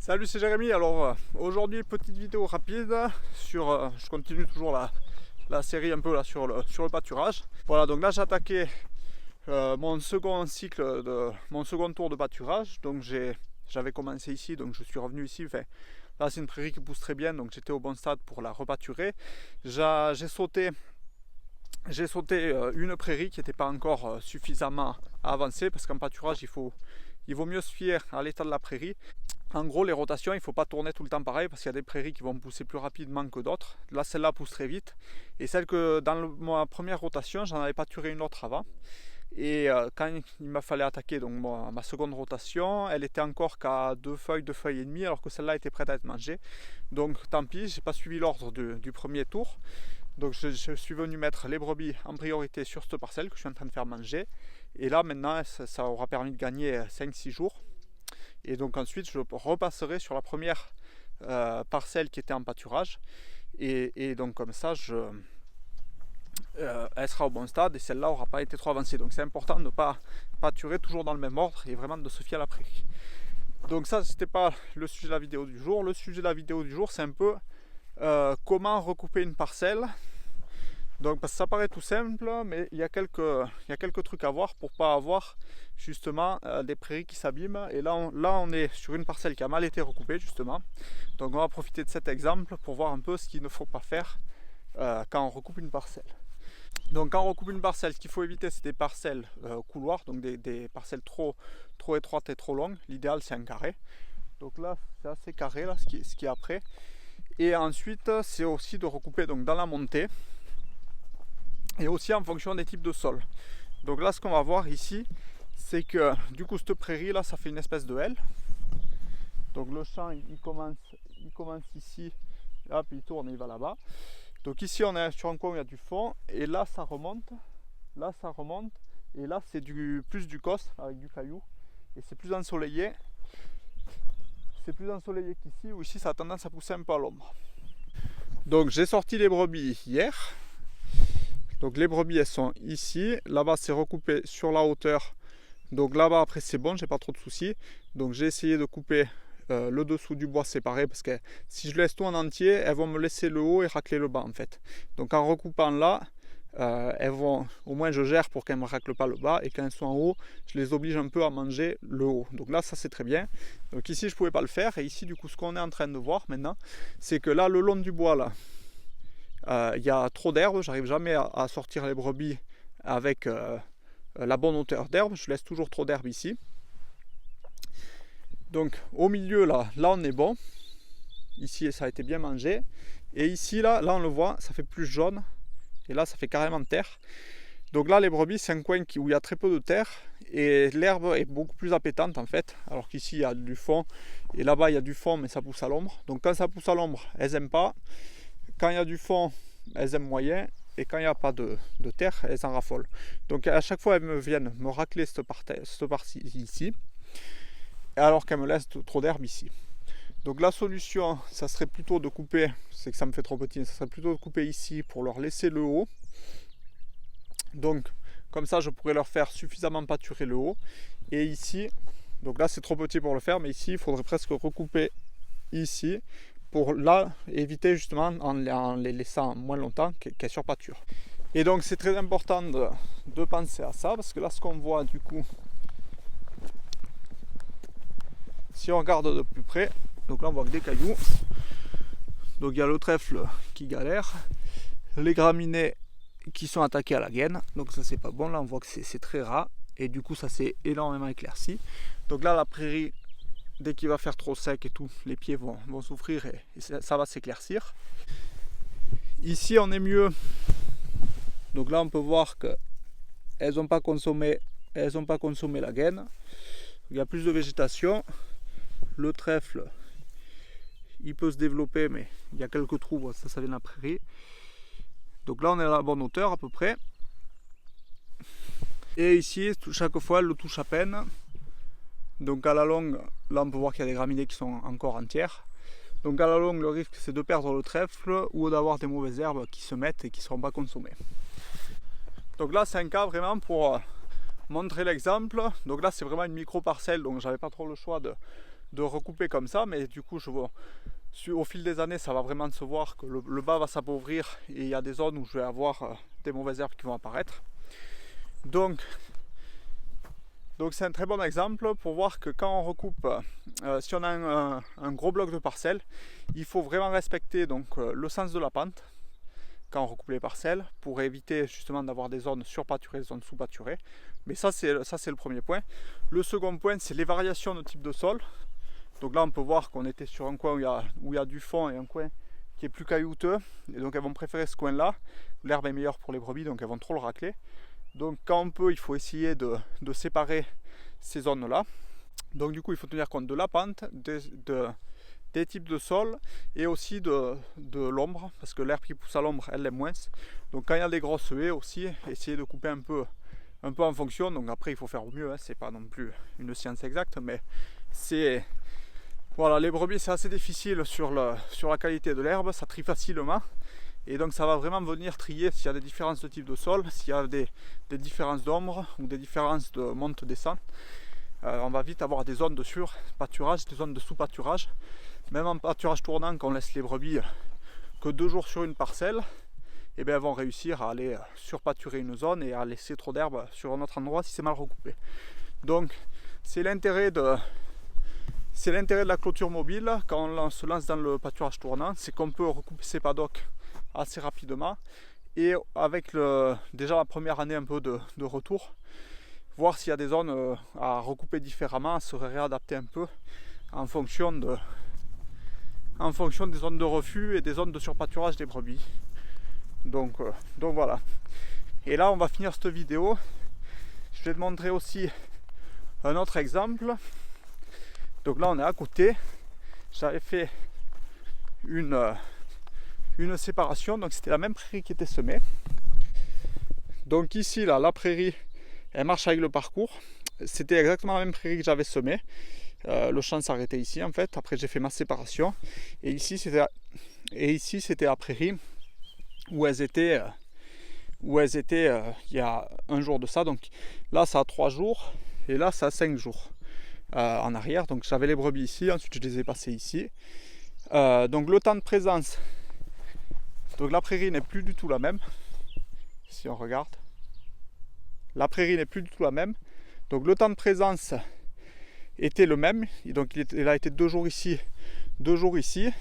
Salut, c'est Jérémy. Alors aujourd'hui, petite vidéo rapide sur, je continue toujours la série un peu là sur le pâturage. Voilà, donc là j'ai attaqué mon second cycle mon second tour de pâturage. Donc j'avais commencé ici, donc je suis revenu ici. Enfin, là c'est une prairie qui pousse très bien, donc j'étais au bon stade pour la repâturer. J'ai sauté une prairie qui n'était pas encore suffisamment avancée, parce qu'en pâturage il vaut mieux se fier à l'état de la prairie. En gros, les rotations, il ne faut pas tourner tout le temps pareil, parce qu'il y a des prairies qui vont pousser plus rapidement que d'autres. Là, celle-là pousse très vite. Et celle que dans ma première rotation, j'en avais pâturé une autre avant. Et quand il m'a fallu attaquer donc, ma seconde rotation, elle était encore qu'à 2 feuilles et demie, alors que celle-là était prête à être mangée. Donc tant pis, je n'ai pas suivi l'ordre du premier tour. Donc je suis venu mettre les brebis en priorité sur cette parcelle que je suis en train de faire manger. Et là maintenant, ça aura permis de gagner 5-6 jours. Et donc ensuite, je repasserai sur la première parcelle qui était en pâturage. Et donc comme ça, elle sera au bon stade et celle-là n'aura pas été trop avancée. Donc c'est important de ne pas pâturer toujours dans le même ordre et vraiment de se fier à la prairie. Donc ça, c'était pas le sujet de la vidéo du jour. Le sujet de la vidéo du jour, c'est un peu comment recouper une parcelle. Donc parce que ça paraît tout simple, mais il y a quelques trucs à voir pour pas avoir justement des prairies qui s'abîment. Et là on est sur une parcelle qui a mal été recoupée justement. Donc on va profiter de cet exemple pour voir un peu ce qu'il ne faut pas faire quand on recoupe une parcelle. Donc quand on recoupe une parcelle, ce qu'il faut éviter, c'est des parcelles couloirs, donc des parcelles trop étroites et trop longues. L'idéal c'est un carré. Donc là c'est assez carré là, ce qui est après. Et ensuite c'est aussi de recouper donc dans la montée. Et aussi en fonction des types de sol. Donc là ce qu'on va voir ici, c'est que du coup cette prairie là, ça fait une espèce de L. Donc le champ il commence ici, hop il tourne et il va là-bas. Donc ici on est sur un coin où il y a du fond, et là ça remonte, et là c'est plus du cos avec du caillou, et c'est plus ensoleillé. C'est plus ensoleillé qu'ici, où ici ça a tendance à pousser un peu à l'ombre. Donc j'ai sorti les brebis hier. Donc les brebis elles sont ici, là-bas c'est recoupé sur la hauteur, donc là-bas après c'est bon, j'ai pas trop de soucis. Donc j'ai essayé de couper le dessous du bois séparé, parce que si je laisse tout en entier, elles vont me laisser le haut et racler le bas en fait. Donc en recoupant là, elles vont, au moins je gère pour qu'elles ne me raclent pas le bas, et quand elles sont en haut, je les oblige un peu à manger le haut. Donc là ça c'est très bien. Donc ici je pouvais pas le faire, et ici du coup ce qu'on est en train de voir maintenant, c'est que là le long du bois là, il y a trop d'herbe, j'arrive jamais à sortir les brebis avec la bonne hauteur d'herbe, je laisse toujours trop d'herbe ici. Donc au milieu là on est bon, ici ça a été bien mangé, et ici là on le voit, ça fait plus jaune, et là ça fait carrément terre. Donc là les brebis, c'est un coin où il y a très peu de terre, et l'herbe est beaucoup plus appétante en fait, alors qu'ici il y a du fond, et là-bas il y a du fond mais ça pousse à l'ombre. Donc quand ça pousse à l'ombre, elles n'aiment pas. Quand il y a du fond, elles aiment moyen, et quand il n'y a pas de terre, elles en raffolent. Donc à chaque fois, elles viennent me racler cette partie ici, alors qu'elles me laissent trop d'herbe ici. Donc la solution, ça serait plutôt de couper, c'est que ça me fait trop petit, ça serait plutôt de couper ici pour leur laisser le haut. Donc comme ça, je pourrais leur faire suffisamment pâturer le haut. Et ici, donc là c'est trop petit pour le faire, mais ici, il faudrait presque recouper ici, pour là éviter justement en les laissant moins longtemps qu'elles surpâturent. Et donc c'est très important de penser à ça, parce que là ce qu'on voit du coup, si on regarde de plus près, donc là on voit que des cailloux. Donc il y a le trèfle qui galère, les graminées qui sont attaqués à la gaine, donc ça c'est pas bon. Là on voit que c'est très ras, et du coup ça s'est énormément éclairci. Donc là la prairie, dès qu'il va faire trop sec et tout, les pieds vont souffrir, et ça va s'éclaircir. Ici on est mieux. Donc là on peut voir qu'elles n'ont pas consommé la gaine. Il y a plus de végétation. Le trèfle, il peut se développer, mais il y a quelques trous, ça vient de la prairie. Donc là on est à la bonne hauteur à peu près. Et ici, chaque fois elle le touche à peine. Donc à la longue, là on peut voir qu'il y a des graminées qui sont encore entières. Donc à la longue, le risque c'est de perdre le trèfle, ou d'avoir des mauvaises herbes qui se mettent et qui ne seront pas consommées. Donc là c'est un cas vraiment pour montrer l'exemple. Donc là c'est vraiment une micro parcelle, donc j'avais pas trop le choix de recouper comme ça, mais du coup au fil des années ça va vraiment se voir que le bas va s'appauvrir et il y a des zones où je vais avoir des mauvaises herbes qui vont apparaître. Donc c'est un très bon exemple pour voir que quand on recoupe, si on a un gros bloc de parcelles, il faut vraiment respecter donc, le sens de la pente quand on recoupe les parcelles pour éviter justement d'avoir des zones surpâturées, des zones sous-pâturées. Mais ça c'est le premier point. Le second point, c'est les variations de type de sol. Donc là on peut voir qu'on était sur un coin où il y a du fond et un coin qui est plus caillouteux. Et donc elles vont préférer ce coin-là. L'herbe est meilleure pour les brebis, donc elles vont trop le racler. Donc quand on peut, il faut essayer de séparer ces zones-là. Donc du coup, il faut tenir compte de la pente, des types de sol et aussi de l'ombre, parce que l'herbe qui pousse à l'ombre, elle l'aime moins. Donc quand il y a des grosses haies aussi, essayer de couper un peu en fonction. Donc après, il faut faire au mieux, hein. C'est pas non plus une science exacte, mais c'est... Voilà, les brebis, c'est assez difficile sur la qualité de l'herbe, ça trie facilement. Et donc ça va vraiment venir trier s'il y a des différences de type de sol, s'il y a des différences d'ombre ou des différences de monte-descente. On va vite avoir des zones de sur-pâturage, des zones de sous-pâturage. Même en pâturage tournant, quand on laisse les brebis que 2 jours sur une parcelle, et bien elles vont réussir à aller surpâturer une zone et à laisser trop d'herbe sur un autre endroit si c'est mal recoupé. Donc c'est l'intérêt de la clôture mobile quand on se lance dans le pâturage tournant, c'est qu'on peut recouper ses paddocks assez rapidement et avec déjà la première année un peu de retour, voir s'il y a des zones à recouper différemment, à se réadapter un peu en fonction des zones de refus et des zones de surpâturage des brebis. Donc voilà. Et là on va finir cette vidéo. Je vais te montrer aussi un autre exemple. Donc là on est à côté. J'avais fait une séparation, donc c'était la même prairie qui était semée. Donc ici là, la prairie elle marche avec le parcours, c'était exactement la même prairie que j'avais semée. Le champ s'arrêtait ici en fait, après j'ai fait ma séparation et ici c'était la prairie où elles étaient il y a un jour de ça. Donc là ça a 3 jours et là ça a 5 jours en arrière. Donc j'avais les brebis ici, ensuite je les ai passées ici. Donc le temps de présence, donc la prairie n'est plus du tout la même. Si on regarde, la prairie n'est plus du tout la même. Donc le temps de présence était le même. Donc il a été 2 jours ici, 2 jours ici.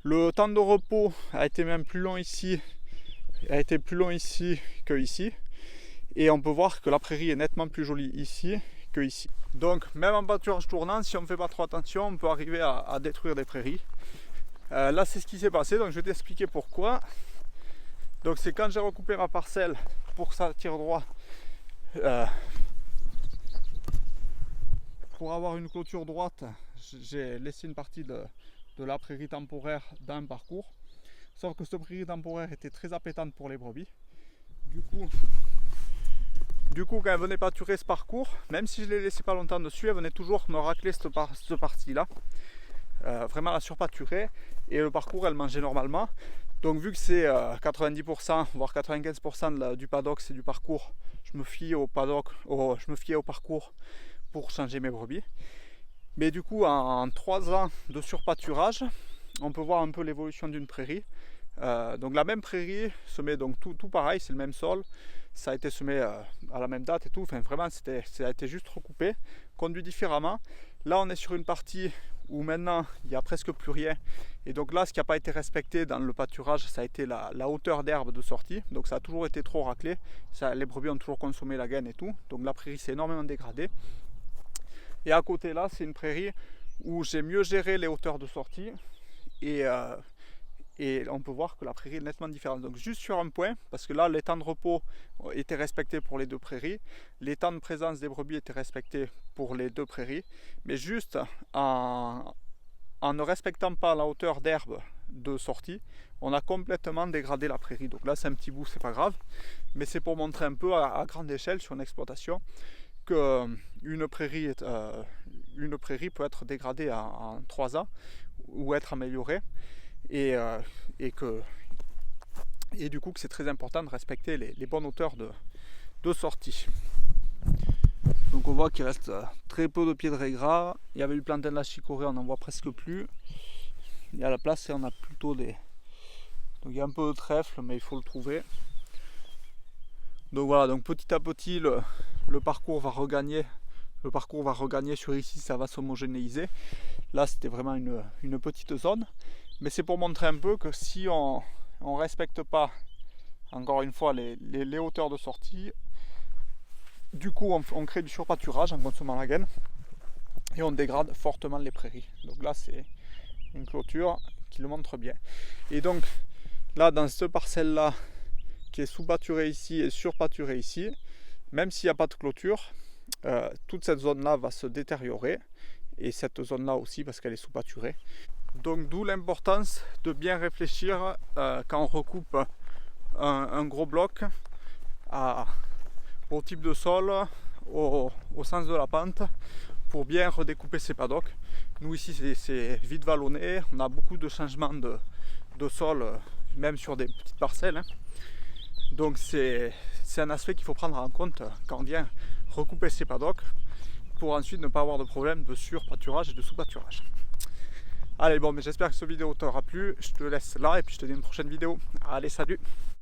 Le temps de repos a été même plus long ici, que ici. Et on peut voir que la prairie est nettement plus jolie ici que ici. Donc même en pâturage tournant, si on ne fait pas trop attention, on peut arriver à détruire des prairies. Là c'est ce qui s'est passé, donc je vais t'expliquer pourquoi. Donc c'est quand j'ai recoupé ma parcelle pour que ça tire droit, pour avoir une clôture droite, j'ai laissé une partie de la prairie temporaire dans un parcours. Sauf que cette prairie temporaire était très appétante pour les brebis. Du coup quand elle venait pâturer ce parcours, même si je ne les laissais pas longtemps dessus, elle venait toujours me racler cette partie-là. Vraiment la surpâturer, et le parcours elle mangeait normalement. Donc vu que c'est 90% voire 95% du paddock c'est du parcours, je me fiais au parcours pour changer mes brebis. Mais du coup en 3 ans de surpâturage, on peut voir un peu l'évolution d'une prairie. Donc la même prairie semée, donc tout pareil, c'est le même sol, ça a été semé à la même date et tout, enfin vraiment ça a été juste recoupé, conduit différemment. Là on est sur une partie où maintenant il n'y a presque plus rien, et donc là ce qui n'a pas été respecté dans le pâturage, ça a été la hauteur d'herbe de sortie. Donc ça a toujours été trop raclé, les brebis ont toujours consommé la gaine et tout, donc la prairie s'est énormément dégradée. Et à côté là c'est une prairie où j'ai mieux géré les hauteurs de sortie, et on peut voir que la prairie est nettement différente. Donc juste sur un point, parce que là les temps de repos étaient respectés pour les 2 prairies, les temps de présence des brebis étaient respectés pour les 2 prairies, mais juste en ne respectant pas la hauteur d'herbe de sortie, on a complètement dégradé la prairie. Donc là c'est un petit bout, c'est pas grave, mais c'est pour montrer un peu à grande échelle sur une exploitation que une prairie peut être dégradée en 3 ans ou être améliorée. Et du coup que c'est très important de respecter les bonnes hauteurs de sortie. Donc on voit qu'il reste très peu de pieds de régras. Il y avait eu plantain de la chicorée, on n'en voit presque plus. Et à la place, on a plutôt des... Donc il y a un peu de trèfle, mais il faut le trouver. Donc voilà, donc petit à petit, le parcours va regagner. Le parcours va regagner sur ici, ça va s'homogénéiser. Là, c'était vraiment une petite zone. Mais c'est pour montrer un peu que si on ne respecte pas, encore une fois, les hauteurs de sortie, du coup, on crée du surpâturage en consommant la gaine et on dégrade fortement les prairies. Donc là, c'est une clôture qui le montre bien. Et donc, là, dans ce parcelle-là, qui est sous-pâturée ici et surpâturée ici, même s'il n'y a pas de clôture, toute cette zone-là va se détériorer. Et cette zone-là aussi, parce qu'elle est sous-pâturée. Donc, d'où l'importance de bien réfléchir quand on recoupe un gros bloc au type de sol, au sens de la pente, pour bien redécouper ses paddocks. Nous ici c'est vite vallonné, on a beaucoup de changements de sol, même sur des petites parcelles. Donc c'est un aspect qu'il faut prendre en compte quand on vient recouper ses paddocks, pour ensuite ne pas avoir de problème de surpâturage et de sous-pâturage. Allez, bon, mais j'espère que cette vidéo t'aura plu, je te laisse là et puis je te dis à une prochaine vidéo. Allez, salut!